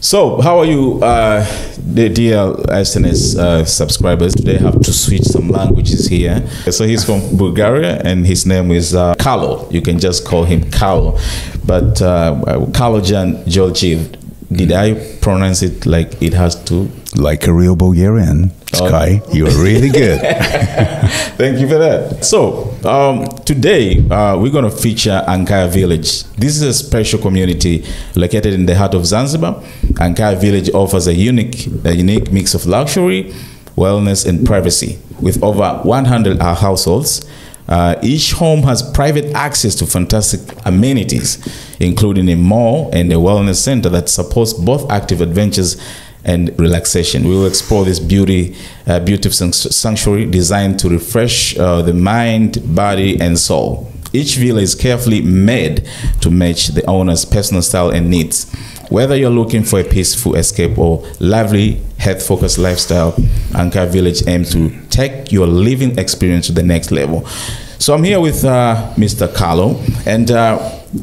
So, how are you, the dear SNS subscribers? Today I have to switch some languages here. So he's from Bulgaria and his name is Carlo. You can just call him Carlo. But Carlo Georgiev, did I pronounce it like it has to? Like a real Bulgarian. Sky, you're really good. Thank you for that. So, today we're going to feature Ankara Village. This is a special community located in the heart of Zanzibar. Ankara Village offers a unique mix of luxury, wellness, and privacy. With over 100 households, each home has private access to fantastic amenities, including a mall and a wellness center that supports both active adventures and relaxation. We will explore this beautiful sanctuary designed to refresh the mind, body, and soul. Each villa is carefully made to match the owner's personal style and needs. Whether you're looking for a peaceful escape or lively, health-focused lifestyle, Ankara Village aims to take your living experience to the next level. So I'm here with Mr. Carlo, and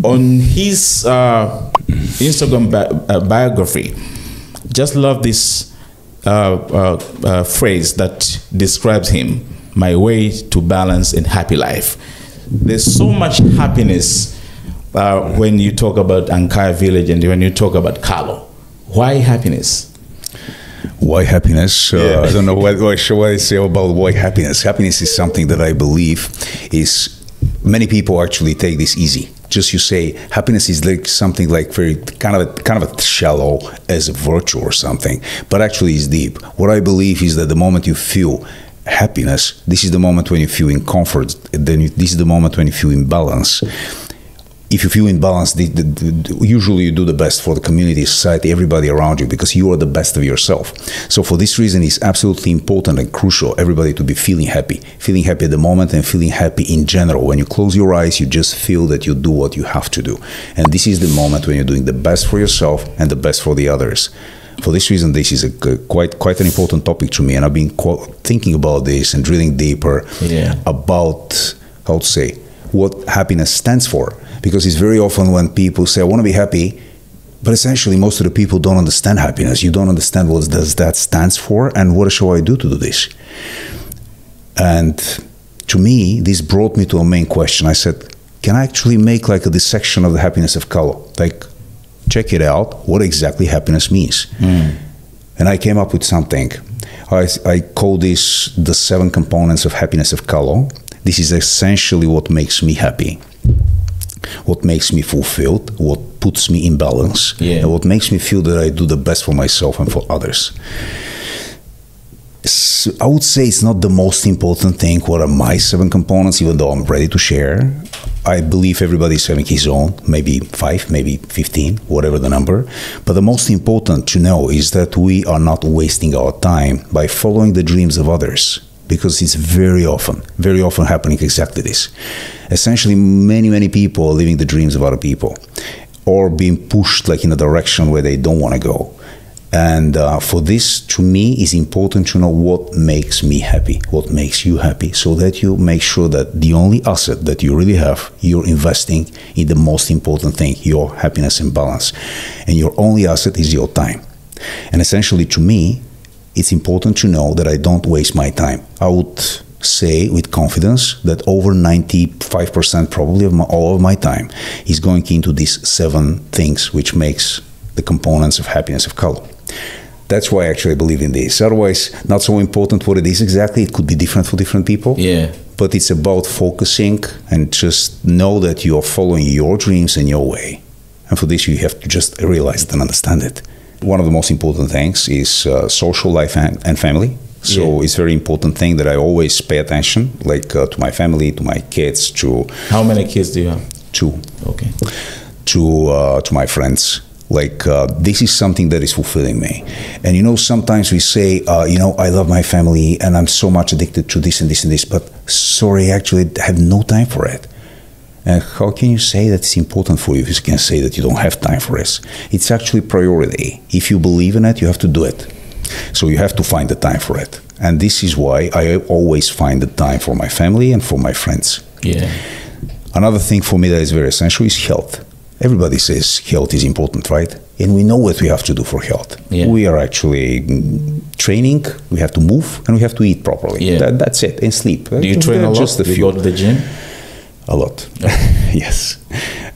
on his Instagram biography, just love this phrase that describes him: my way to balance and happy life. There's so much happiness when you talk about Ankara Village and when you talk about Carlo. Why happiness? Why happiness? I don't know what I say about why happiness. Happiness is something that I believe is, many people actually take this easy. Just you say happiness is like something like very kind of a shallow as a virtue or something, but actually it's deep. What I believe is that the moment you feel happiness, this is the moment when you feel in comfort. Then this is the moment when you feel in balance. If you feel in balance, usually you do the best for the community, society, everybody around you, because you are the best of yourself. So for this reason, it's absolutely important and crucial everybody to be feeling happy at the moment and feeling happy in general. When you close your eyes, you just feel that you do what you have to do. And this is the moment when you're doing the best for yourself and the best for the others. For this reason, this is quite an important topic to me, and I've been thinking about this and drilling deeper about, how to say, what happiness stands for. Because it's very often when people say, I want to be happy, but essentially most of the people don't understand happiness. You don't understand what does that stands for and what shall I do to do this. And to me, this brought me to a main question. I said, can I actually make like a dissection of the happiness of Carlo? Like, check it out, what exactly happiness means. And I came up with something. I call this the 7 components of happiness of Carlo. This is essentially what makes me happy, what makes me fulfilled, what puts me in balance, and what makes me feel that I do the best for myself and for others. So I would say it's not the most important thing. What are my 7 components, even though I'm ready to share? I believe everybody's having his own, maybe 5, maybe 15, whatever the number. But the most important to know is that we are not wasting our time by following the dreams of others. Because it's very often happening exactly this. Essentially, many people are living the dreams of other people or being pushed like in a direction where they don't want to go. And for this, to me, is important to know what makes me happy, what makes you happy, so that you make sure that the only asset that you really have, you're investing in the most important thing, your happiness and balance. And your only asset is your time. And essentially, to me, it's important to know that I don't waste my time. I would say with confidence that over 95% probably of all of my time is going into these 7 things which makes the components of happiness of Carlo. That's why I actually believe in this. Otherwise, not so important what it is exactly. It could be different for different people. But it's about focusing and just know that you are following your dreams and your way. And for this, you have to just realize it and understand it. One of the most important things is social life and family. So it's a very important thing that I always pay attention, like to my family, to my kids, to... How many kids do you have? 2. Okay. To my friends. Like, this is something that is fulfilling me. And, you know, sometimes we say, you know, I love my family and I'm so much addicted to this and this and this, but sorry, actually, I have no time for it. And how can you say that it's important for you if you can say that you don't have time for it? It's actually priority. If you believe in it, you have to do it. So you have to find the time for it. And this is why I always find the time for my family and for my friends. Another thing for me that is very essential is health. everybody says health is important, right? And we know what we have to do for health. Yeah. We are actually training, we have to move, and we have to eat properly. Yeah. That's it, and sleep. Do you train a lot? Do you go to the gym? A lot. Yes.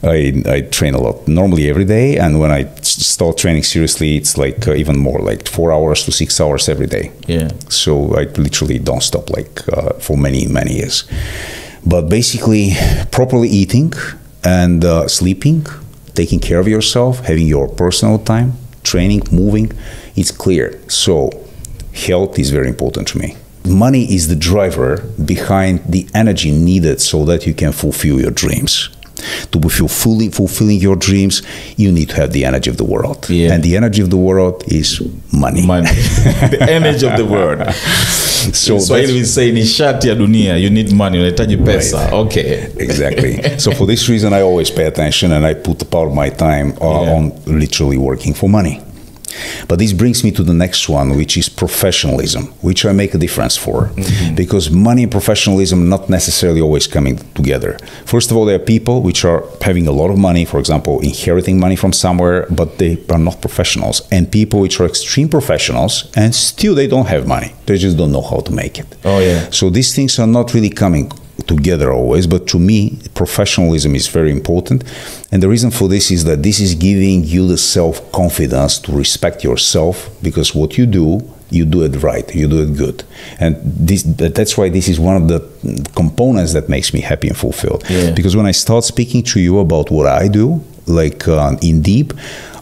I train a lot, normally every day, and when I start training seriously, it's like even more, like 4 hours to 6 hours every day. Yeah. So I literally don't stop for many years. But basically, properly eating and sleeping, taking care of yourself, having your personal time, training, moving, it's clear. So health is very important to me. Money is the driver behind the energy needed so that you can fulfill your dreams. To fulfilling your dreams, you need to have the energy of the world. Yeah. And the energy of the world is money. Money. The energy of the world. So Swahili will say nishati ya dunia, you need money, unahitaji pesa. Right. Okay. Exactly. So for this reason, I always pay attention and I put a part of my time on literally working for money. But this brings me to the next one, which is professionalism, which I make a difference for. Mm-hmm. Because money and professionalism not necessarily always coming together. First of all, there are people which are having a lot of money, for example, inheriting money from somewhere, but they are not professionals. And people which are extreme professionals and still they don't have money. They just don't know how to make it. Oh, yeah. So these things are not really coming together always, but to me, professionalism is very important. And the reason for this is that this is giving you the self-confidence to respect yourself, because what you do it right, you do it good. And that's why this is one of the components that makes me happy and fulfilled. Yeah. Because when I start speaking to you about what I do, like in deep,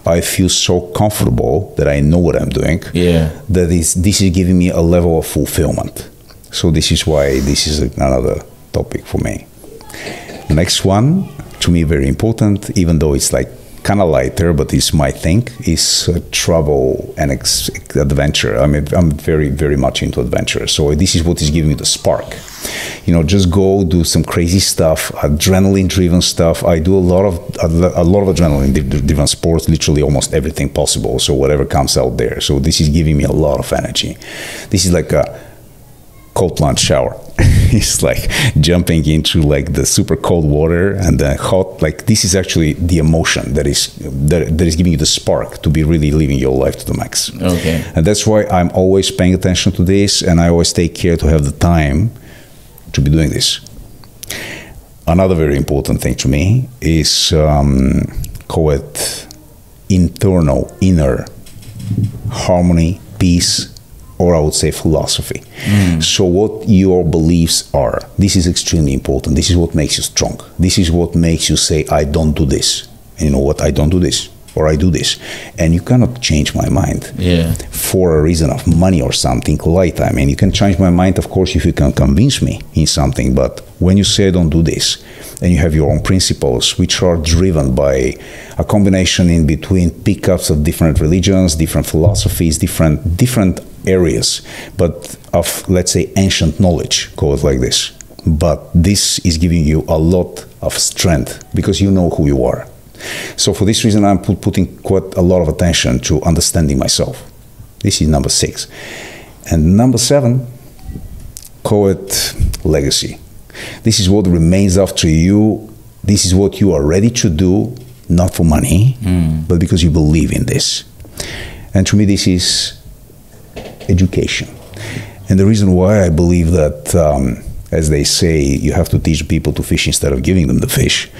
I feel so comfortable that I know what I'm doing. Yeah. That this is giving me a level of fulfillment. So this is why this is another topic for me. Next one, to me very important, even though it's like kind of lighter, but it's my thing, is travel and adventure. I mean, I'm very much into adventure. So this is what is giving me the spark. You know, just go do some crazy stuff, adrenaline-driven stuff. I do a lot of adrenaline-driven sports, literally almost everything possible. So whatever comes out there. So this is giving me a lot of energy. This is like a cold plunge shower. It's like jumping into like the super cold water and then hot. Like this is actually the emotion that is giving you the spark to be really living your life to the max. Okay. And that's why I'm always paying attention to this, and I always take care to have the time to be doing this. Another very important thing to me is call it inner harmony, peace, or I would say philosophy. So what your beliefs are, this is extremely important. This is what makes you strong. This is what makes you say, I don't do this. And you know what? I don't do this, or I do this. And you cannot change my mind for a reason of money or something light. I mean, you can change my mind, of course, if you can convince me in something. But when you say I don't do this, and you have your own principles, which are driven by a combination in between pickups of different religions, different philosophies, different areas, but of, let's say, ancient knowledge, call it like this. But this is giving you a lot of strength because you know who you are. So for this reason, I'm putting quite a lot of attention to understanding myself. This is number 6. And number 7, call it legacy. This is what remains after you. This is what you are ready to do, not for money, but because you believe in this. And to me, this is education. And the reason why I believe that, as they say, you have to teach people to fish instead of giving them the fish.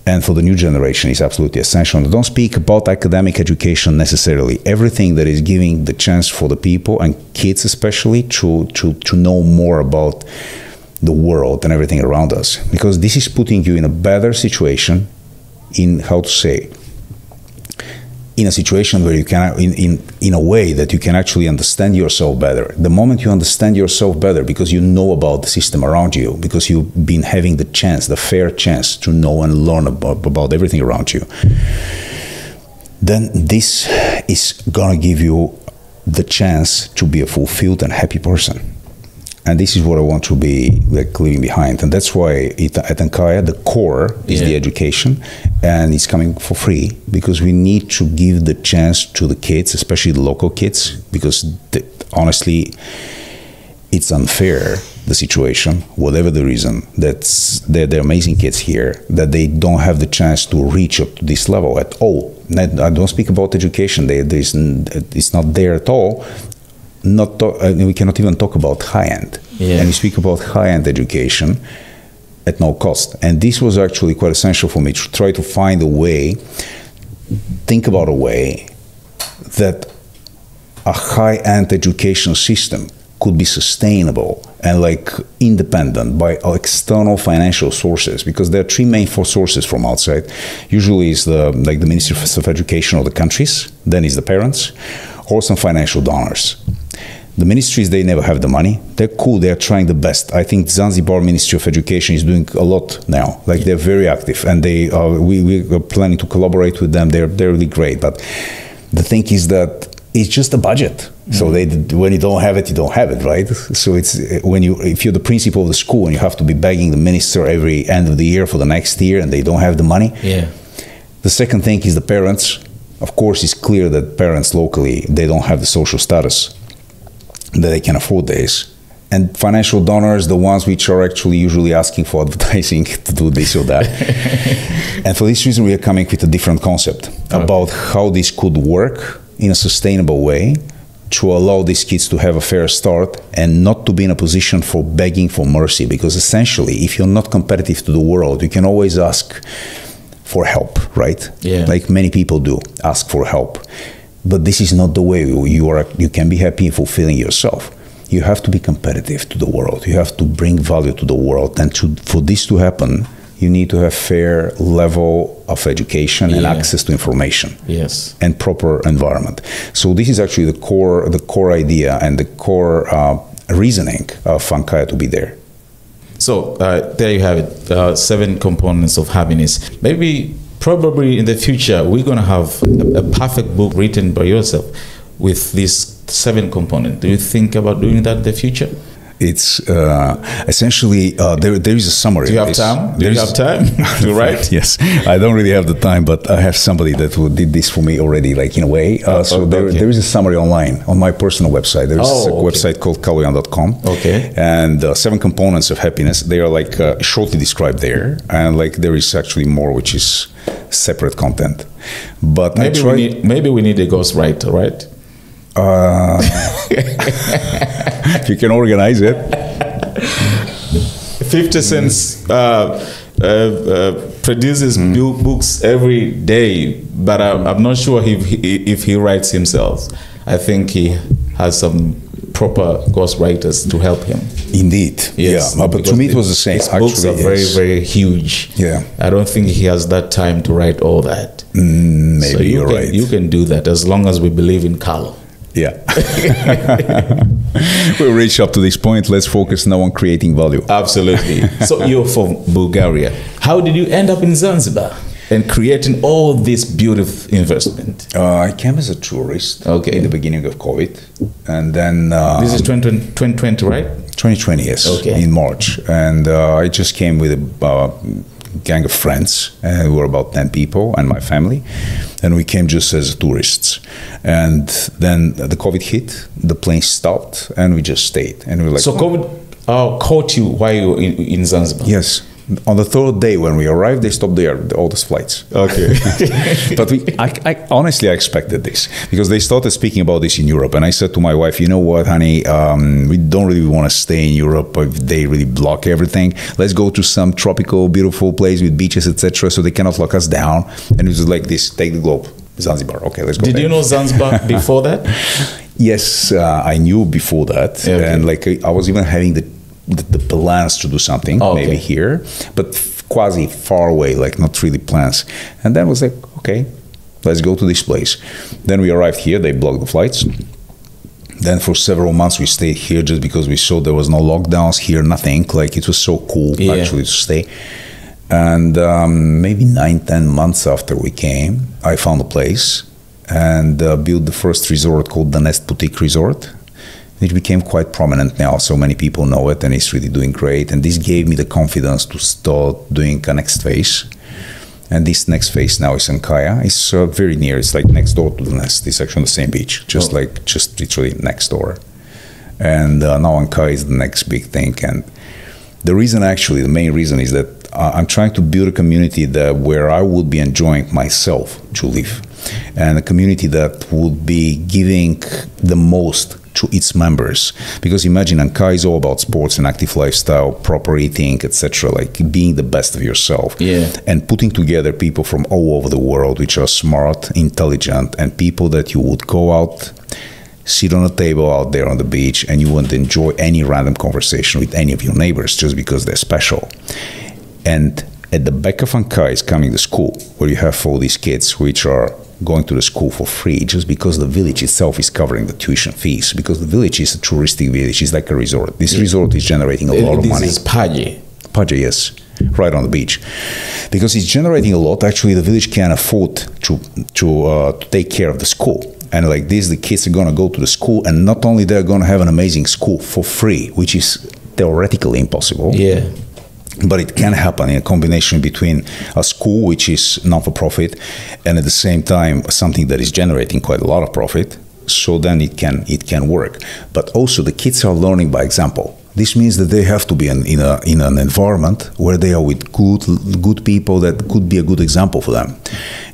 And for the new generation is absolutely essential. And I don't speak about academic education necessarily. Everything that is giving the chance for the people and kids especially to know more about the world and everything around us. Because this is putting you in a better situation in, how to say, in a situation where you can, in a way that you can actually understand yourself better. The moment you understand yourself better, because you know about the system around you, because you've been having the chance, the fair chance to know and learn about everything around you, then this is gonna give you the chance to be a fulfilled and happy person. And this is what I want to be like leaving behind. And that's why at Ankaya, the core is the education, and it's coming for free because we need to give the chance to the kids, especially the local kids, because honestly, it's unfair the situation, whatever the reason, they're amazing kids here, that they don't have the chance to reach up to this level at all. I don't speak about education. It's not there at all. We cannot even talk about high-end. Yeah. And we speak about high-end education at no cost. And this was actually quite essential for me to try to find a way, think about a way that a high-end education system could be sustainable and like independent by external financial sources, because there are three main sources from outside. Usually is the Ministry of Education of the countries, then is the parents, or some financial donors. The ministries, they never have the money. They're cool, they're trying the best. I think Zanzibar Ministry of Education is doing a lot now. Like they're very active, and we are planning to collaborate with them. They're really great. But the thing is that it's just a budget. So when you don't have it, you don't have it, right? So it's if you're the principal of the school and you have to be begging the minister every end of the year for the next year, and they don't have the money. Yeah. The second thing is the parents. Of course, it's clear that parents locally, they don't have the social status that they can afford this. And financial donors, the ones which are actually usually asking for advertising to do this or that. And for this reason, we are coming with a different concept about how this could work in a sustainable way to allow these kids to have a fair start and not to be in a position for begging for mercy. Because essentially, if you're not competitive to the world, you can always ask for help, right? Yeah. Like many people do, ask for help. But this is not the way you can be happy and fulfilling yourself. You have to be competitive to the world. You have to bring value to the world. And for this to happen, you need to have fair level of education and access to information. Yes. And proper environment. So this is actually the core idea and the core reasoning of Ankaya to be there. So there you have it, 7 components of happiness. Probably in the future, we're going to have a perfect book written by yourself with these 7 components. Do you think about doing that in the future? It's essentially, there is a summary. Do you have time? Do you have time to write? Yes. I don't really have the time, but I have somebody that did this for me already, like in a way. There is a summary online on my personal website. There's a website called kaloyan.com. Okay. And 7 components of happiness, they are like shortly described there. And like there is actually more, which is separate content. But maybe we need a ghostwriter, right? If you can organize it. 50 Cent produces books every day, but I'm not sure if he writes himself. I think he has some proper ghostwriters to help him. Indeed. Yes. Yeah. But to me, it was the same. His books are very, very huge. Yeah. I don't think he has that time to write all that. Maybe so you're right. You can do that as long as we believe in Carlo. Yeah. We'll reach up to this point. Let's focus now on creating value. Absolutely. So you're from Bulgaria. How did you end up in Zanzibar and creating all this beautiful investment? I came as a tourist in the beginning of COVID. And then... this is 2020, right? 2020, yes. Okay. In March. And I just came with a gang of friends. We were about 10 people and my family. And we came just as tourists. And then the COVID hit, the plane stopped, and we just stayed. And we were like... So COVID caught you while you were in Zanzibar? Yes. On the 3rd day when we arrived, they stopped all the flights. Okay. But I honestly, I expected this because they started speaking about this in Europe. And I said to my wife, you know what, honey, we don't really want to stay in Europe if they really block everything. Let's go to some tropical, beautiful place with beaches, etc. so they cannot lock us down. And it was like this, take the globe, Zanzibar. Okay, let's go. Did you know Zanzibar before that? Yes, I knew before that. Okay. And like I was even having the plans to do something, maybe here, but quasi far away, like not really plans. And then was like, okay, let's go to this place. Then we arrived here, they blocked the flights. Then for several months we stayed here just because we saw there was no lockdowns here, nothing. Like it was so cool actually to stay. And maybe 9-10 months after we came, I found a place and built the first resort called the Nest Boutique Resort. It became quite prominent now, so many people know it, and it's really doing great. And this gave me the confidence to start doing a next phase. And this next phase now is Ankaya. It's very near. It's like next door to the Nest. It's actually on the same beach, just literally next door. And now Ankara is the next big thing. And the reason, actually, the main reason is that I'm trying to build a community where I would be enjoying myself to live, and a community that would be giving the most to its members. Because imagine, Ankara is all about sports and active lifestyle, proper eating, etc., like being the best of yourself. Yeah. And putting together people from all over the world, which are smart, intelligent, and people that you would go out, sit on a table out there on the beach, and you wouldn't enjoy any random conversation with any of your neighbors just because they're special. And at the back of Ankara is coming the school, where you have all these kids which are going to the school for free just because the village itself is covering the tuition fees, because the village is a touristic village. It's like a resort. This resort is generating a lot of money. This is Paje. Paje, yes, right on the beach. Because it's generating a lot, actually the village can afford to take care of the school. And like this, the kids are going to go to the school, and not only they're going to have an amazing school for free, which is theoretically impossible. Yeah. But it can happen in a combination between a school which is non-for-profit and at the same time something that is generating quite a lot of profit. So then it can work. But also the kids are learning by example. This means that they have to be in an environment where they are with good people that could be a good example for them.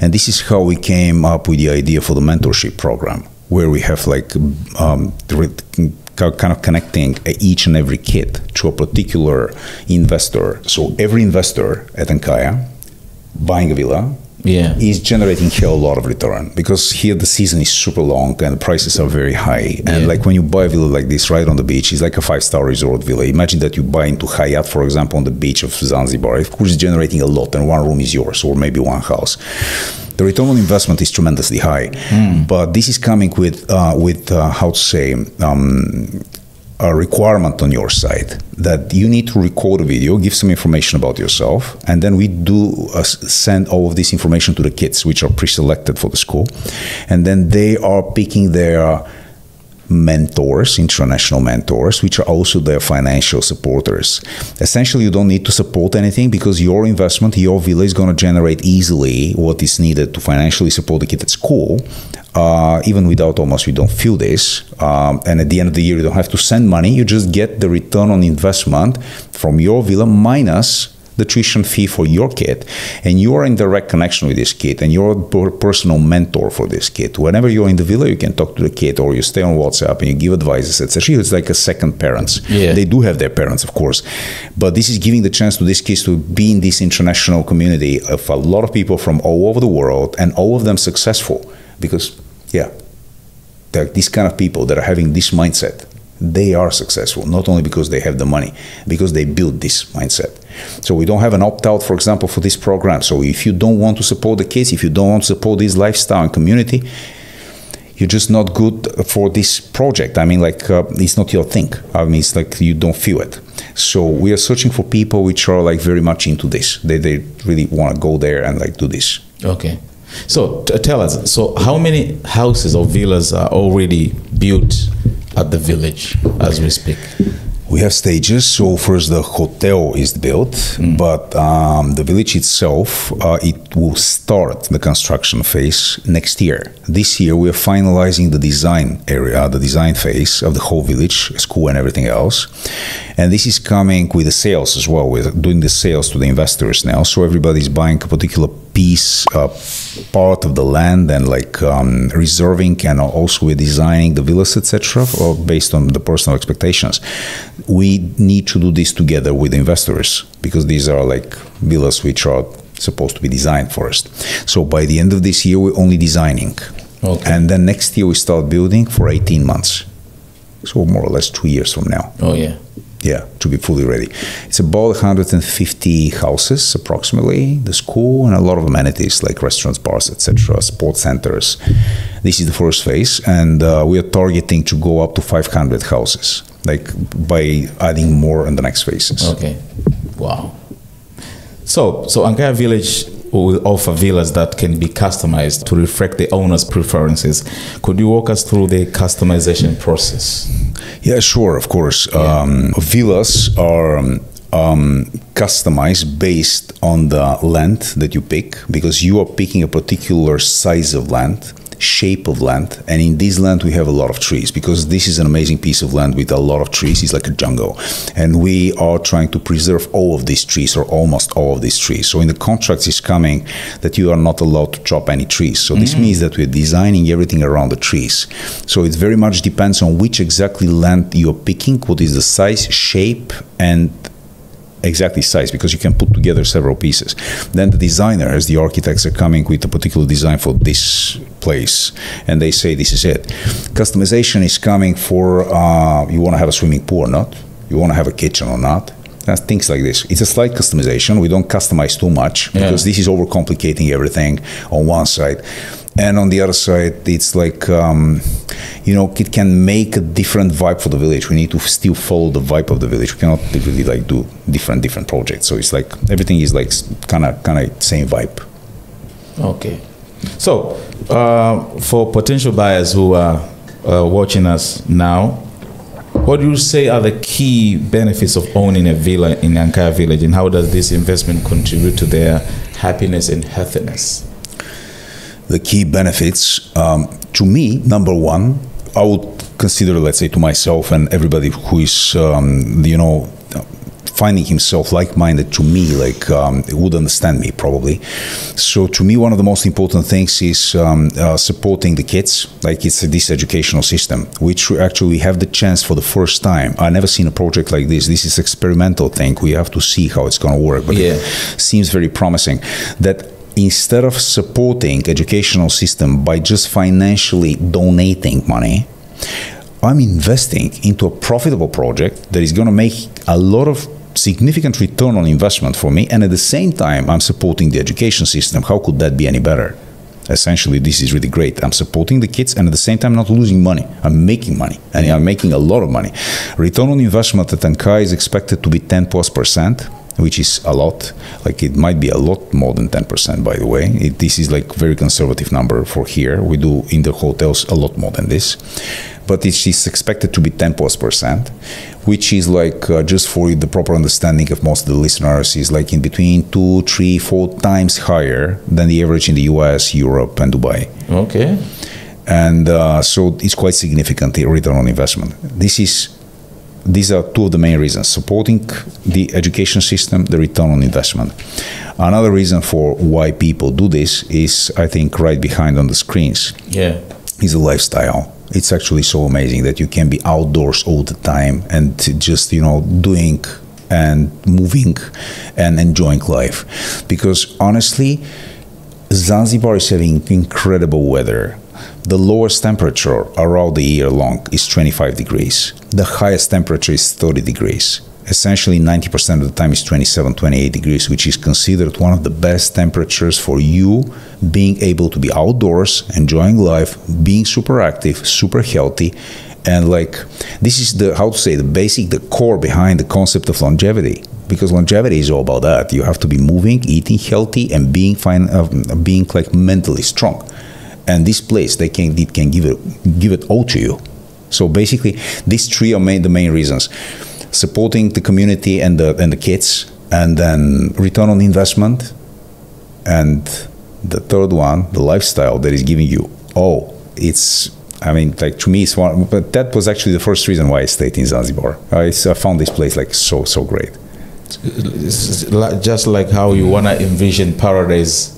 And this is how we came up with the idea for the mentorship program, where we have like kind of connecting each and every kid to a particular investor. So every investor at Ankara buying a villa is generating here a lot of return, because here the season is super long and the prices are very high. And like when you buy a villa like this right on the beach, it's like a 5-star resort villa. Imagine that you buy into Hayat, for example, on the beach of Zanzibar. Of course, it's generating a lot, and one room is yours, or maybe one house. The return on investment is tremendously high, but this is coming with how to say, a requirement on your side that you need to record a video, give some information about yourself, and then we do send all of this information to the kids, which are pre-selected for the school, and then they are picking their mentors, international mentors, which are also their financial supporters. Essentially, you don't need to support anything, because your investment, your villa, is going to generate easily what is needed to financially support the kid at school. Even without almost, we don't feel this. And at the end of the year, you don't have to send money. You just get the return on investment from your villa minus the tuition fee for your kid, and you are in direct connection with this kid, and you're a personal mentor for this kid. Whenever you're in the villa, you can talk to the kid, or you stay on WhatsApp and you give advices, etc. It's like a second parents. Yeah. They do have their parents, of course, but this is giving the chance to these kids to be in this international community of a lot of people from all over the world, and all of them successful, because they're these kind of people that are having this mindset. They are successful, not only because they have the money, because they build this mindset. So we don't have an opt-out, for example, for this program. So if you don't want to support the kids, if you don't want to support this lifestyle and community, you're just not good for this project. I mean, like, it's not your thing. I mean, it's like you don't feel it. So we are searching for people which are like very much into this. They really want to go there and like do this. Okay. So tell us, so how many houses or villas are already built at the village as we speak? We have stages. So first the hotel is built, but the village itself, it will start the construction phase next year. This year we are finalizing the design area, the design phase of the whole village, school and everything else. And this is coming with the sales as well. We're doing the sales to the investors now. So everybody's buying a particular piece, part of the land, and like reserving, and also we're designing the villas, etc., based on the personal expectations. We need to do this together with investors, because these are like villas which are supposed to be designed first. So by the end of this year, we're only designing. Okay. And then next year we start building for 18 months. So more or less 2 years from now. Oh, yeah. Yeah, to be fully ready. It's about 150 houses approximately, the school, and a lot of amenities like restaurants, bars, etc., sports centers. This is the first phase, and we are targeting to go up to 500 houses, like by adding more in the next phases. Okay, wow. So Ankara Village will offer villas that can be customized to reflect the owner's preferences. Could you walk us through the customization process? Yeah, sure, of course. Yeah. Villas are customized based on the land that you pick, because you are picking a particular size of land shape of land, and in this land we have a lot of trees, because this is an amazing piece of land with a lot of trees. It's like a jungle, and we are trying to preserve all of these trees, or almost all of these trees. So in the contracts is coming that you are not allowed to chop any trees. So this means that we're designing everything around the trees. So it very much depends on which exactly land you're picking, what is the size, shape, and exactly size, because you can put together several pieces. Then the designers, the architects, are coming with a particular design for this place, and they say this is it. Customization is coming for you want to have a swimming pool or not, you want to have a kitchen or not, things like this. It's a slight customization. We don't customize too much, because this is overcomplicating everything on one side. And on the other side, it's like, it can make a different vibe for the village. We need to still follow the vibe of the village. We cannot really like do different projects. So it's like everything is like kind of same vibe. Okay. So for potential buyers who are watching us now, what do you say are the key benefits of owning a villa in Ankara village, and how does this investment contribute to their happiness and healthiness? The key benefits, to me, number one, I would consider, let's say, to myself and everybody who is, finding himself like-minded to me, would understand me probably. So to me, one of the most important things is supporting the kids. Like, it's this educational system, which actually we have the chance for the first time. I've never seen a project like this. This is experimental thing. We have to see how it's going to work, but it seems very promising that instead of supporting educational system by just financially donating money, I'm investing into a profitable project that is going to make a lot of significant return on investment for me, and at the same time I'm supporting the education system. How could that be any better? Essentially, this is really great. I'm supporting the kids, and at the same time not losing money. I'm making money, and I'm making a lot of money. Return on investment at Ankara is expected to be 10+%, which is a lot. Like, it might be a lot more than 10%, by the way. This is like very conservative number for here. We do in the hotels a lot more than this, but it is expected to be 10+%, which is like, just for the proper understanding of most of the listeners, is like in between 2, 3, 4 times higher than the average in the US, Europe, and Dubai. Okay. And so it's quite significant, the return on investment. These are two of the main reasons: supporting the education system, the return on investment. Another reason for why people do this is, I think, right behind on the screens. Is a lifestyle. It's actually so amazing that you can be outdoors all the time and just, doing and moving and enjoying life. Because honestly, Zanzibar is having incredible weather. The lowest temperature around the year long is 25 degrees. The highest temperature is 30 degrees. Essentially 90% of the time is 27, 28 degrees, which is considered one of the best temperatures for you being able to be outdoors, enjoying life, being super active, super healthy. And this is the core behind the concept of longevity. Because longevity is all about that. You have to be moving, eating healthy, and being mentally strong. And this place, it can give it all to you. So basically, these three are the main reasons: supporting the community and the kids, and then return on investment, and the third one, the lifestyle that is giving you. To me, it's one. But that was actually the first reason why I stayed in Zanzibar. I found this place so great. It's just like how you wanna envision paradise.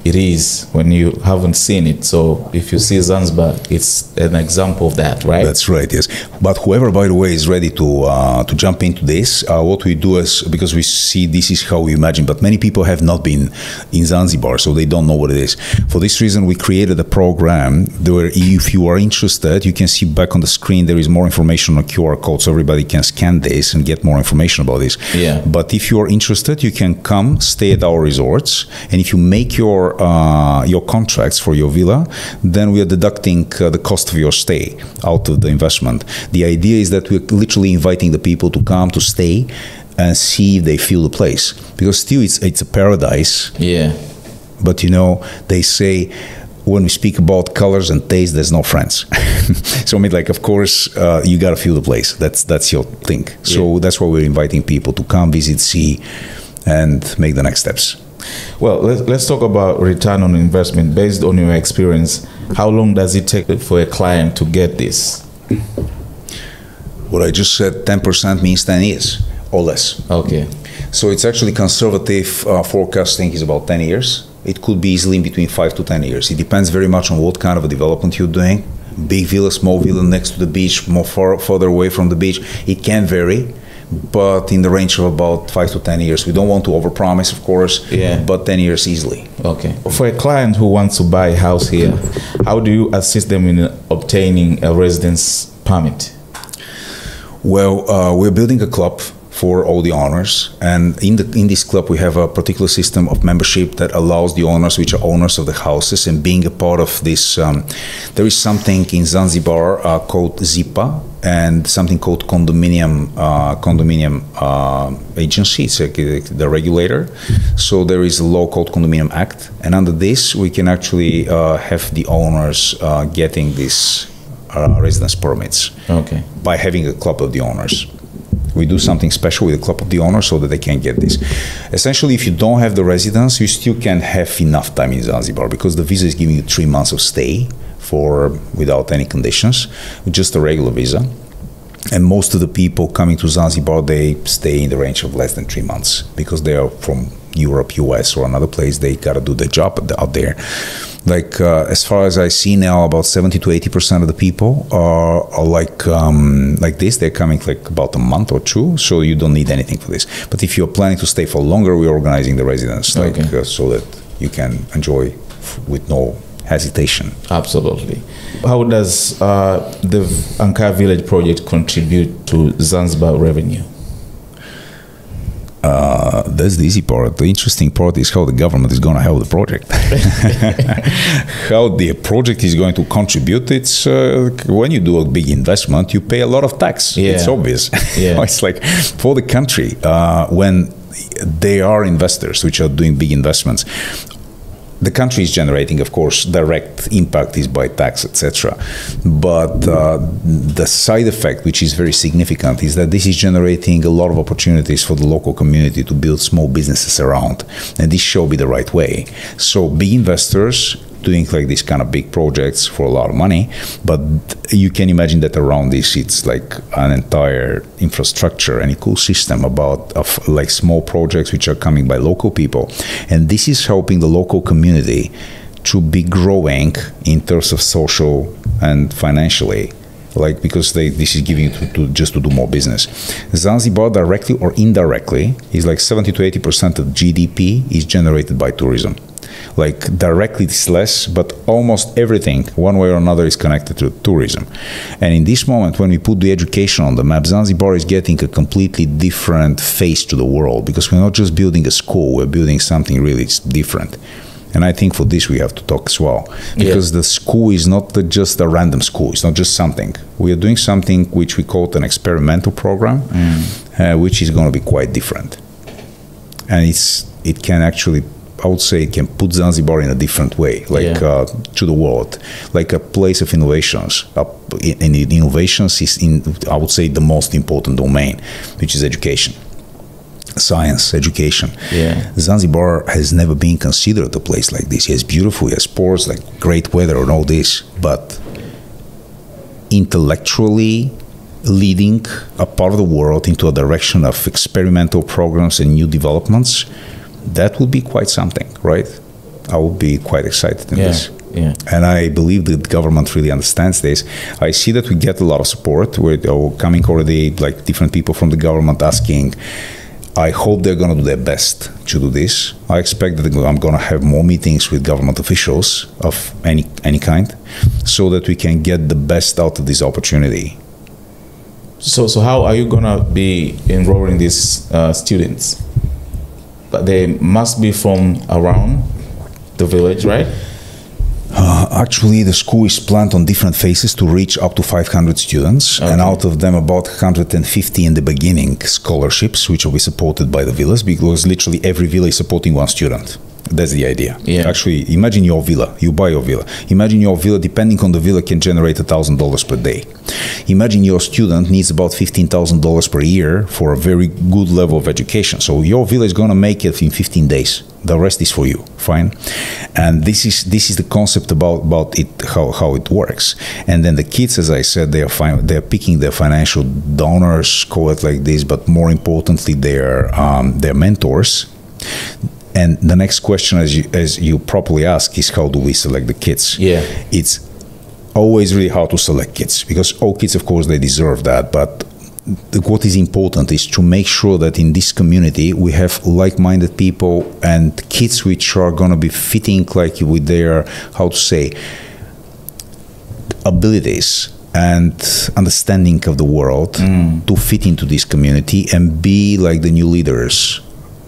It is when you haven't seen it. So if you see Zanzibar, it's an example of that, right? That's right, yes. But whoever, by the way, is ready to jump into this, what we do is, because we see this is how we imagine, but many people have not been in Zanzibar, so they don't know what it is. For this reason, we created a program where if you are interested, you can see back on the screen, there is more information on a QR code, so everybody can scan this and get more information about this. But if you are interested, you can come, stay at our resorts, and if you make your contracts for your villa, then we are deducting the cost of your stay out of the investment. The idea is that we're literally inviting the people to come to stay and see if they feel the place, because still it's a paradise. But they say when we speak about colors and taste, there's no friends. So of course, you gotta feel the place. That's your thing. So that's why we're inviting people to come, visit, see, and make the next steps. Well, let's talk about return on investment. Based on your experience, how long does it take for a client to get this? What I just said, 10% means 10 years or less. Okay. So it's actually conservative forecasting is about 10 years. It could be easily in between 5 to 10 years. It depends very much on what kind of a development you're doing. Big villa, small villa next to the beach, further away from the beach. It can vary, but in the range of about 5 to 10 years. We don't want to overpromise, of course, but 10 years easily. Okay. For a client who wants to buy a house here, how do you assist them in obtaining a residence permit? Well, we're building a club for all the owners, and in this club we have a particular system of membership that allows the owners, which are owners of the houses, and being a part of this, there is something in Zanzibar called ZIPA and something called condominium agency. It's like the regulator. So there is a law called Condominium Act, and under this we can actually have the owners getting these residence permits by having a club of the owners. We do something special with the club of the owners so that they can get this. Essentially, if you don't have the residence, you still can have enough time in Zanzibar because the visa is giving you 3 months of stay without any conditions, just a regular visa. And most of the people coming to Zanzibar, they stay in the range of less than 3 months because they are from Europe, US, or another place. They gotta do their job out there. Like as far as I see now, about 70 to 80% of the people are like this. They're coming like about a month or two, so you don't need anything for this. But if you're planning to stay for longer, we're organizing the residence so that you can enjoy with no hesitation. Absolutely. How does the Ankara Village project contribute to Zanzibar revenue? That's the easy part. The interesting part is how the government is going to help the project. How the project is going to contribute. It's when you do a big investment, you pay a lot of tax. It's obvious. It's like for the country, when they are investors which are doing big investments, the country is generating, of course, direct impact is by tax, etc. But the side effect, which is very significant, is that this is generating a lot of opportunities for the local community to build small businesses around. And this should be the right way. So big investors doing like these kind of big projects for a lot of money, but you can imagine that around this it's like an entire infrastructure and ecosystem of like small projects which are coming by local people, and this is helping the local community to be growing in terms of social and financially, like because this is giving you just to do more business. Zanzibar, directly or indirectly, is like 70 to 80% of GDP is generated by tourism. Like directly it's less, but almost everything, one way or another, is connected to tourism. And in this moment, when we put the education on the map, Zanzibar is getting a completely different face to the world, because we're not just building a school, we're building something really different. And I think for this we have to talk as well, because the school is not just a random school. It's not just something. We are doing something which we call an experimental program, which is going to be quite different. And it can actually, I would say, it can put Zanzibar in a different way, like to the world, like a place of innovations. And innovations is, I would say, the most important domain, which is education. Science, education. Zanzibar has never been considered a place like this. Yes, beautiful, yes, sports, like great weather and all this, but intellectually leading a part of the world into a direction of experimental programs and new developments, that would be quite something, right? I would be quite excited in this. And I believe the government really understands this. I see that we get a lot of support. We're coming already, like different people from the government asking. I hope they're going to do their best to do this. I expect that I'm going to have more meetings with government officials of any kind, so that we can get the best out of this opportunity. So how are you going to be enrolling these students? But they must be from around the village, right? Actually, the school is planned on different phases to reach up to 500 students, and out of them about 150 in the beginning scholarships, which will be supported by the villas, because literally every villa is supporting one student. That's the idea. Yeah. Actually, imagine your villa. You buy your villa. Imagine your villa, depending on the villa, can generate $1,000 per day. Imagine your student needs about $15,000 per year for a very good level of education. So your villa is going to make it in 15 days. The rest is for you. Fine. And this is the concept about it, how it works. And then the kids, as I said, they are picking their financial donors, call it like this, but more importantly, their mentors. And the next question, as you properly ask, is how do we select the kids? Yeah. It's always really hard to select kids, because all kids, of course, they deserve that. But what is important is to make sure that in this community we have like-minded people and kids which are going to be fitting like with their, how to say, abilities and understanding of the world to fit into this community and be like the new leaders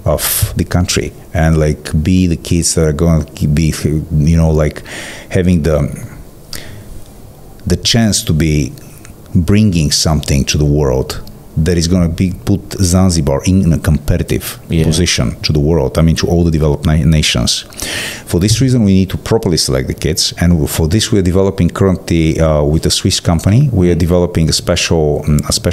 of the country, and like be the kids that are going to be, you know, like having the chance to be bringing something to the world that is going to be put Zanzibar in a competitive position to the world, I mean to all the developed nations. For this reason, we need to properly select the kids, and for this we are developing currently with a Swiss company, we are developing a special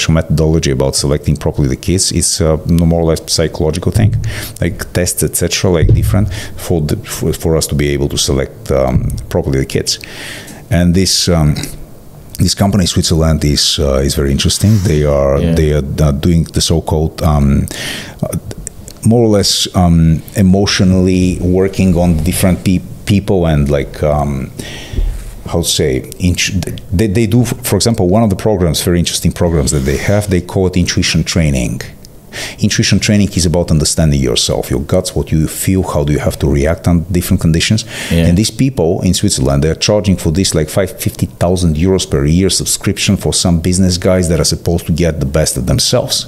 methodology about selecting properly the kids. It's no more or less psychological thing, like tests, etc., like different, for us to be able to select properly the kids. And this company in Switzerland is very interesting. They are doing the so-called more or less emotionally working on different people, and like how to say, they do, for example, one of the programs, very interesting programs that they have, they call it intuition training. Intuition training is about understanding yourself, your guts, what you feel, how do you have to react on different conditions. And these people in Switzerland, they're charging for this like 50,000 euros per year subscription for some business guys that are supposed to get the best of themselves.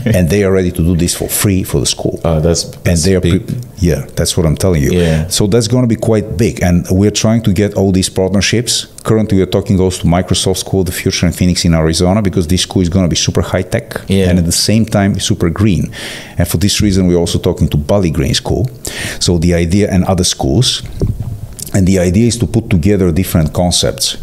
And they are ready to do this for free for the school. That's and they are big. That's what I'm telling you. So that's going to be quite big, and we're trying to get all these partnerships. Currently, we're talking also to Microsoft School of the Future in Phoenix in Arizona, because this school is going to be super high tech and at the same time super green. And for this reason, we're also talking to Bali Green School. So the idea, and other schools, and the idea is to put together different concepts,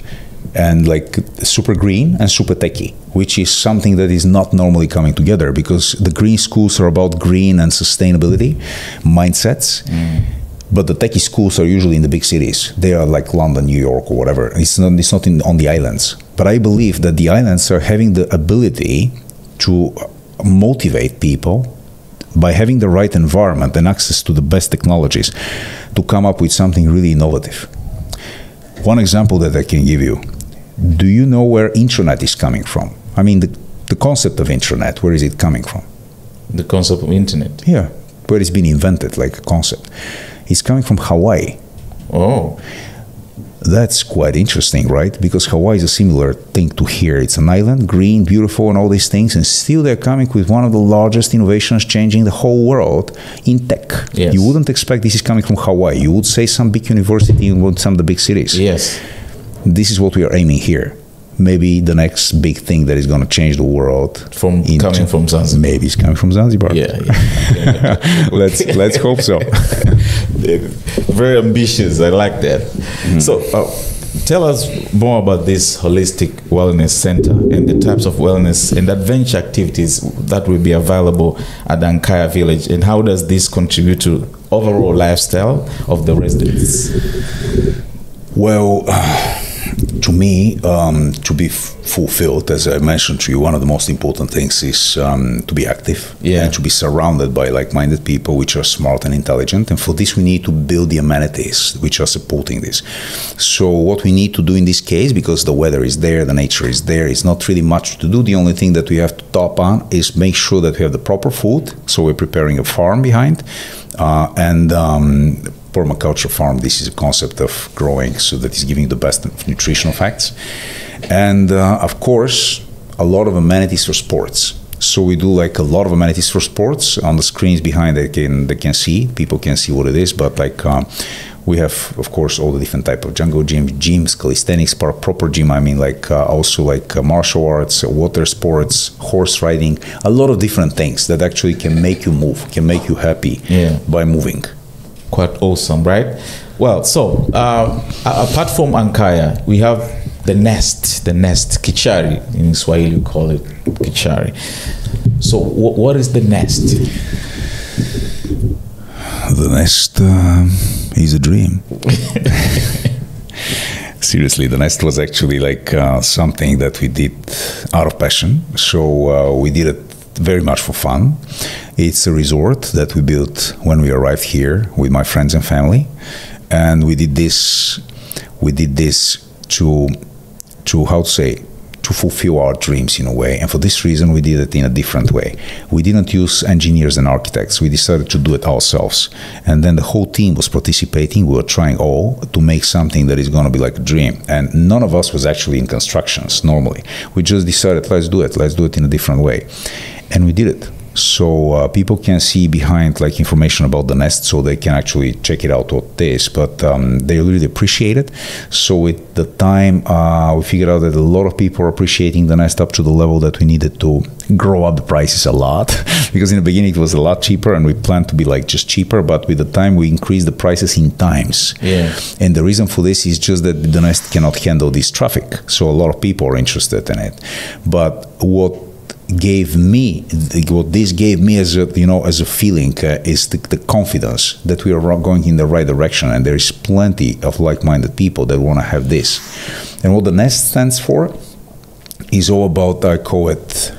and like super green and super techie, which is something that is not normally coming together, because the green schools are about green and sustainability mindsets. But the techie schools are usually in the big cities. They are like London, New York, or whatever. It's not on the islands. But I believe that the islands are having the ability to motivate people by having the right environment and access to the best technologies to come up with something really innovative. One example that I can give you. Do you know where intranet is coming from? I mean, the concept of intranet, where is it coming from? The concept of internet? Yeah, where it's been invented, like a concept. It's coming from Hawaii. Oh. That's quite interesting, right? Because Hawaii is a similar thing to here. It's an island, green, beautiful, and all these things, and still they're coming with one of the largest innovations changing the whole world in tech. You wouldn't expect this is coming from Hawaii. You would say some big university in some of the big cities. This is what we are aiming here. Maybe the next big thing that is going to change the world coming from Zanzibar. Maybe it's coming from Zanzibar. Let's hope so. Very ambitious. I like that. So tell us more about this holistic wellness center and the types of wellness and adventure activities that will be available at the Ankaya village, and how does this contribute to overall lifestyle of the residents? Well, to me, to be fulfilled, as I mentioned to you, one of the most important things is to be active and to be surrounded by like-minded people which are smart and intelligent. And for this, we need to build the amenities which are supporting this. So what we need to do in this case, because the weather is there, the nature is there, it's not really much to do. The only thing that we have to top on is make sure that we have the proper food. So we're preparing a farm behind, permaculture farm. This is a concept of growing, so that is giving the best nutritional facts. And of course, a lot of amenities for sports. So we do like a lot of amenities for sports. On the screens behind, they can see, people can see what it is, but like we have, of course, all the different type of jungle gyms, calisthenics, proper gym. I mean, like also like martial arts, water sports, horse riding, a lot of different things that actually can make you move, can make you happy by moving. quite awesome, right? Well, so apart from Ankaya, we have the nest, Kichari. In Swahili, we call it Kichari. So what is the nest? The nest is a dream. Seriously, the nest was actually like something that we did out of passion. So we did it very much for fun. It's a resort that we built when we arrived here with my friends and family, and we did this to how to say, to fulfill our dreams in a way. And for this reason, we did it in a different way. We didn't use engineers and architects. We decided to do it ourselves. And then the whole team was participating. We were trying all to make something that is going to be like a dream. And none of us was actually in constructions normally. We just decided, let's do it in a different way. And we did it. So people can see behind like information about the nest, so they can actually check it out what it is. But they really appreciate it. So with the time, we figured out that a lot of people are appreciating the nest up to the level that we needed to grow up the prices a lot. Because in the beginning it was a lot cheaper, and we planned to be like just cheaper. But with the time, we increased the prices in times. Yeah. And the reason for this is just that the nest cannot handle this traffic. So a lot of people are interested in it. But what this gave me as a feeling is the confidence that we are going in the right direction, and there is plenty of like-minded people that want to have this. And what the nest stands for is all about, I call it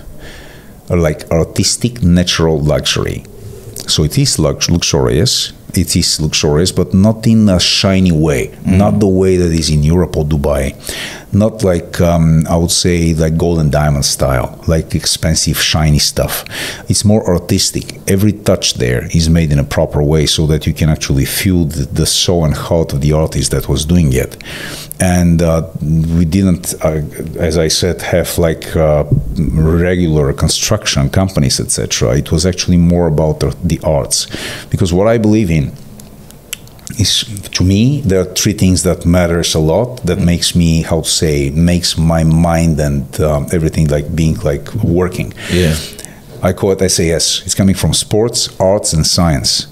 like artistic natural luxury. So it is luxurious. It is luxurious, but not in a shiny way, not the way that is in Europe or Dubai, not like, I would say, like gold and diamond style, like expensive, shiny stuff. It's more artistic. Every touch there is made in a proper way so that you can actually feel the soul and heart of the artist that was doing it. And we didn't, as I said, have like regular construction companies, etc. It was actually more about the arts. Because what I believe in is, to me, there are three things that matters a lot, that makes me, how to say, makes my mind and everything like being like working. Yeah. I call it SAS. It's coming from sports, arts, and science.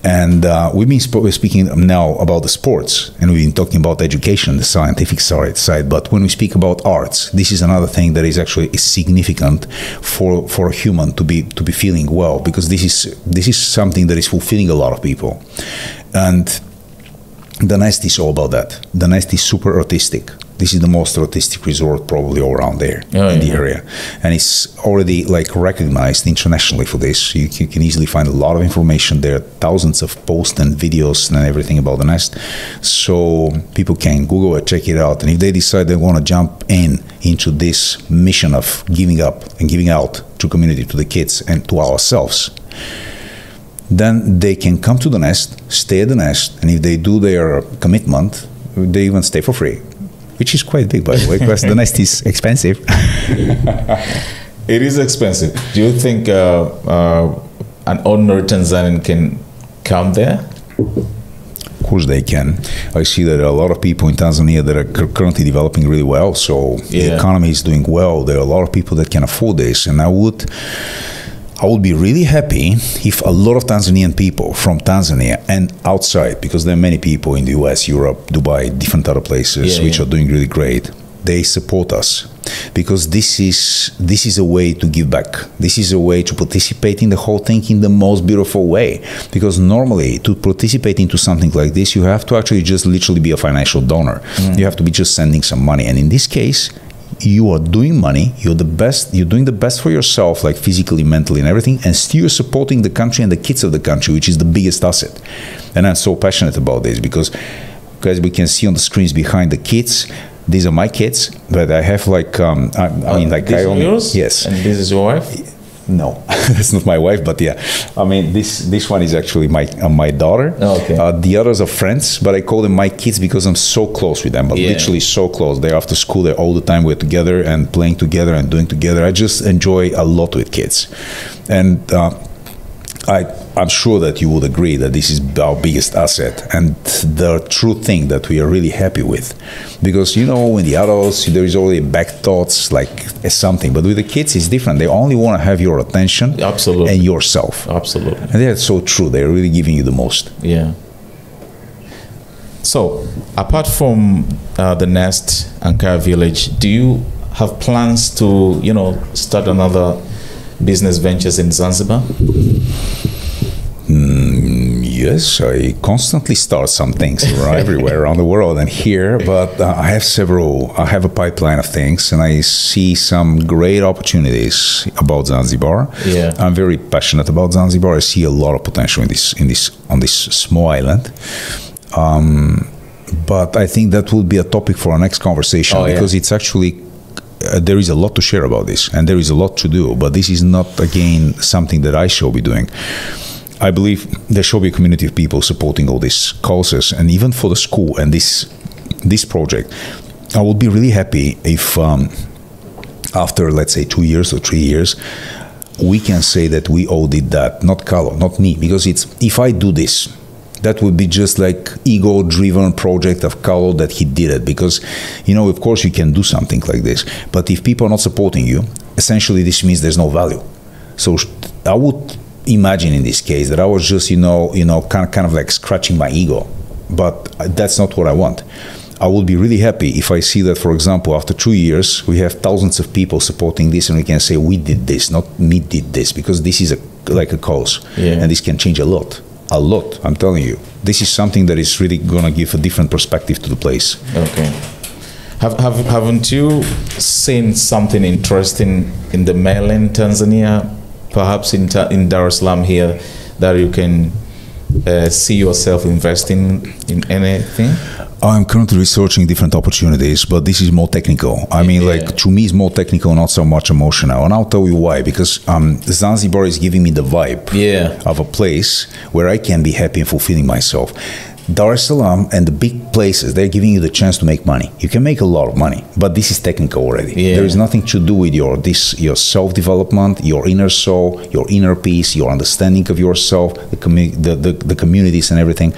And we've been speaking now about the sports, and we've been talking about education, the scientific side. But when we speak about arts, this is another thing that is actually significant for a human to be feeling well, because this is something that is fulfilling a lot of people. And the nest is all about that. The nest is super artistic. This is the most artistic resort probably all around there in the area. And it's already like recognized internationally for this. You can easily find a lot of information there, thousands of posts and videos and everything about the nest. So people can Google it, check it out. And if they decide they want to jump into this mission of giving up and giving out to community, to the kids and to ourselves, then they can come to the nest, stay at the nest, and if they do their commitment, they even stay for free. Which is quite big, by the way, because the nest is expensive. It is expensive. Do you think an ordinary Tanzanian can come there? Of course they can. I see that a lot of people in Tanzania that are currently developing really well. So the economy is doing well. There are a lot of people that can afford this. And I would be really happy if a lot of Tanzanian people from Tanzania and outside, because there are many people in the US, Europe, Dubai, different other places which are doing really great, they support us. Because this is a way to give back. This is a way to participate in the whole thing in the most beautiful way. Because normally, to participate into something like this, you have to actually just literally be a financial donor. You have to be just sending some money. And in this case, you are doing money, you're doing the best for yourself, like physically, mentally, and everything, and still supporting the country and the kids of the country, which is the biggest asset. And I'm so passionate about this because, guys, we can see on the screens behind the kids. These are my kids, but I have like, I mean, like, these are yours? Yes. And this is your wife? No, that's not my wife, but yeah. I mean, this one is actually my daughter. Oh, okay. The others are friends, but I call them my kids because I'm so close with them, but literally so close. They're after school, they're all the time, we're together and playing together and doing together. I just enjoy a lot with kids. And I'm sure that you would agree that this is our biggest asset and the true thing that we are really happy with. Because, you know, in the adults, there is already back thoughts like something. But with the kids, it's different. They only want to have your attention. Absolutely. And yourself. Absolutely. And that's so true. They're really giving you the most. Yeah. So, apart from the Nest Ankara Village, do you have plans to, you know, start another business ventures in Zanzibar? Yes, I constantly start some things everywhere around the world and here, but I have a pipeline of things and I see some great opportunities about Zanzibar. Yeah. I'm very passionate about Zanzibar. I see a lot of potential on this small island. But I think that will be a topic for our next conversation because it's actually there is a lot to share about this and there is a lot to do, but this is not again something that I shall be doing. I believe there should be a community of people supporting all these causes, and even for the school and this project, I would be really happy if after, let's say, 2 years or 3 years, we can say that we all did that, not Carlo, not me, because if I do this, that would be just like ego-driven project of Carlo that he did it, because, you know, of course you can do something like this, but if people are not supporting you, essentially this means there's no value. So I would imagine in this case that I was just, you know, kind of like scratching my ego, but that's not what I want. I would be really happy if I see that, for example, after 2 years, we have thousands of people supporting this and we can say, we did this, not me did this, because this is like a cause. Yeah. And this can change a lot, I'm telling you. This is something that is really going to give a different perspective to the place. Okay. Haven't you seen something interesting in the mainland Tanzania, perhaps in Dar es Salaam here, that you can see yourself investing in anything? I'm currently researching different opportunities, but this is more technical. I mean, like, to me, it's more technical, not so much emotional. And I'll tell you why. Because Zanzibar is giving me the vibe of a place where I can be happy and fulfilling myself. Dar es Salaam and the big places, they're giving you the chance to make money. You can make a lot of money, but this is technical already. Yeah. There is nothing to do with your self-development, your inner soul, your inner peace, your understanding of yourself, the communities and everything.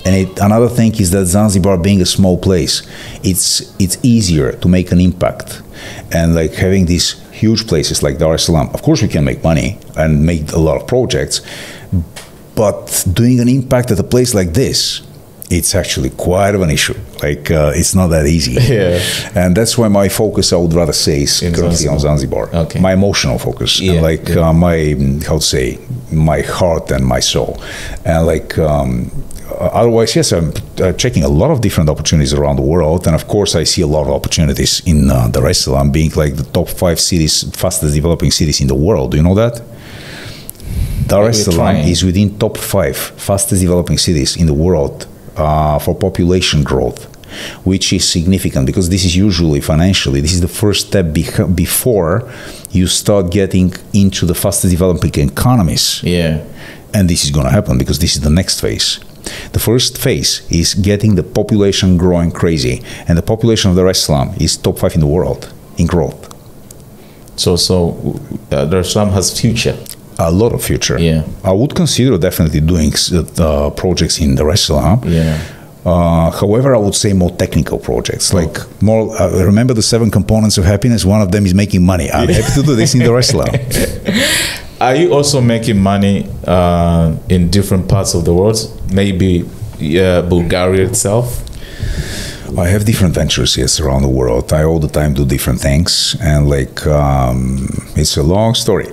And another thing is that Zanzibar being a small place, it's easier to make an impact. And like having these huge places like Dar es Salaam, of course we can make money and make a lot of projects, but doing an impact at a place like this, it's actually quite of an issue. Like, it's not that easy. Yeah. And that's why my focus, I would rather say, is currently on Zanzibar. Okay. My emotional focus. Yeah. And like my heart and my soul. And like, otherwise, yes, I'm checking a lot of different opportunities around the world. And of course, I see a lot of opportunities in Dar es Salaam being like the top 5 cities, fastest developing cities in the world. Do you know that? Dar es Salaam is within top 5 fastest developing cities in the world for population growth, which is significant because this is usually financially, this is the first step before you start getting into the fastest developing economies. Yeah. And this is going to happen because this is the next phase. The first phase is getting the population growing crazy, and the population of Dar es Salaam is top 5 in the world in growth. So Dar es Salaam has future. A lot of future. Yeah. I would consider definitely doing projects in Dar es Salaam. Yeah. However, I would say more technical projects, like more. Remember the 7 components of happiness. One of them is making money. I'm happy to do this in Dar es Salaam. Are you also making money in different parts of the world? Maybe Bulgaria itself. I have different ventures, yes, around the world. I all the time do different things, and like it's a long story.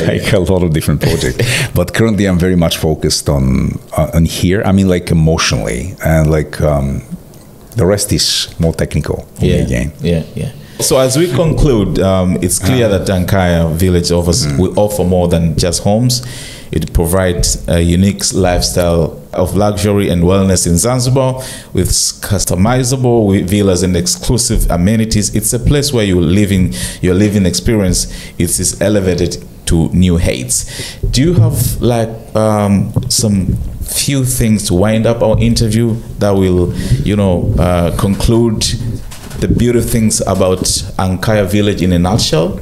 Like a lot of different projects. But currently, I'm very much focused on here. I mean, like emotionally, and like the rest is more technical for me again. Yeah. So as we conclude, it's clear that Ankara Village will offer more than just homes. It provides a unique lifestyle of luxury and wellness in Zanzibar with customizable villas and exclusive amenities. It's a place where your living experience is elevated to new heights. Do you have like some few things to wind up our interview that will, conclude the beautiful things about Ankara Village in a nutshell?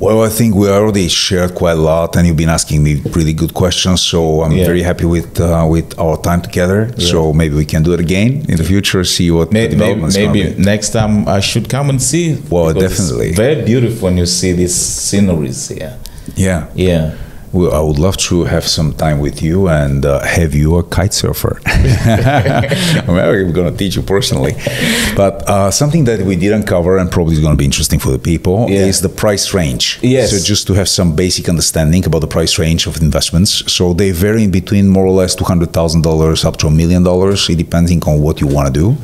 Well, I think we already shared quite a lot, and you've been asking me really good questions. So I'm very happy with our time together. Yeah. So maybe we can do it again in the future. See what maybe next time I should come and see. Well, definitely. It's very beautiful when you see these sceneries here. Yeah. Yeah. Well, I would love to have some time with you and have you a kite surfer. I'm going to teach you personally. But something that we didn't cover and probably is going to be interesting for the people is the price range. Yes. So just to have some basic understanding about the price range of investments. So they vary in between more or less $200,000 up to $1 million, depending on what you want to do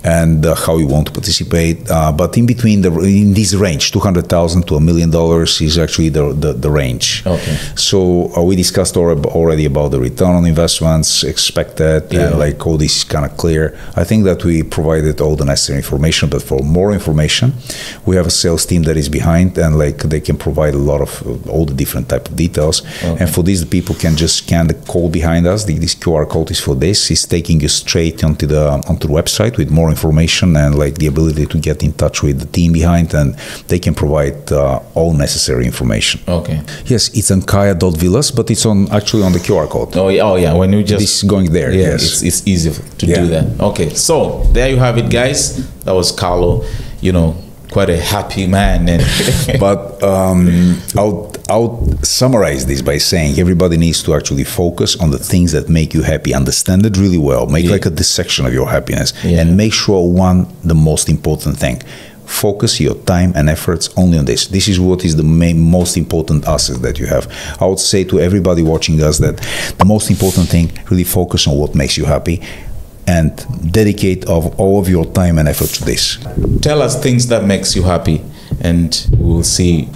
and how you want to participate. But in between, in this range, $200,000 to $1 million is actually the range. Okay. So we discussed already about the return on investments expected, and like all this is kind of clear. I think that we provided all the necessary information, but for more information, we have a sales team that is behind, and like they can provide a lot of all the different type of details. Okay. And for this, the people can just scan the code behind us. This QR code is for this. It's taking you straight onto the website with more information and like the ability to get in touch with the team behind, and they can provide all necessary information. Okay. Yes, it's Ankaya.villas, but it's actually on the QR code. Oh yeah. When you just this is going there. Yeah, yes. It's easy to do that. Okay, so there you have it, guys. That was Carlo. Quite a happy man. And but I'll summarize this by saying everybody needs to actually focus on the things that make you happy. Understand it really well. Make like a dissection of your happiness, and make sure the most important thing. Focus your time and efforts only on this. This is what is the most important asset that you have. I would say to everybody watching us that the most important thing, really focus on what makes you happy and dedicate all of your time and effort to this. Tell us things that makes you happy, and we'll see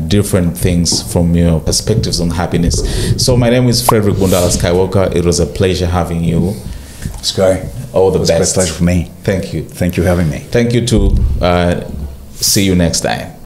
different things from your perspectives on happiness. So my name is Frederick Bundala Skywalker. It was a pleasure having you. Sky. All the best. It's a pleasure for me. Thank you. Thank you for having me. Thank you too. See you next time.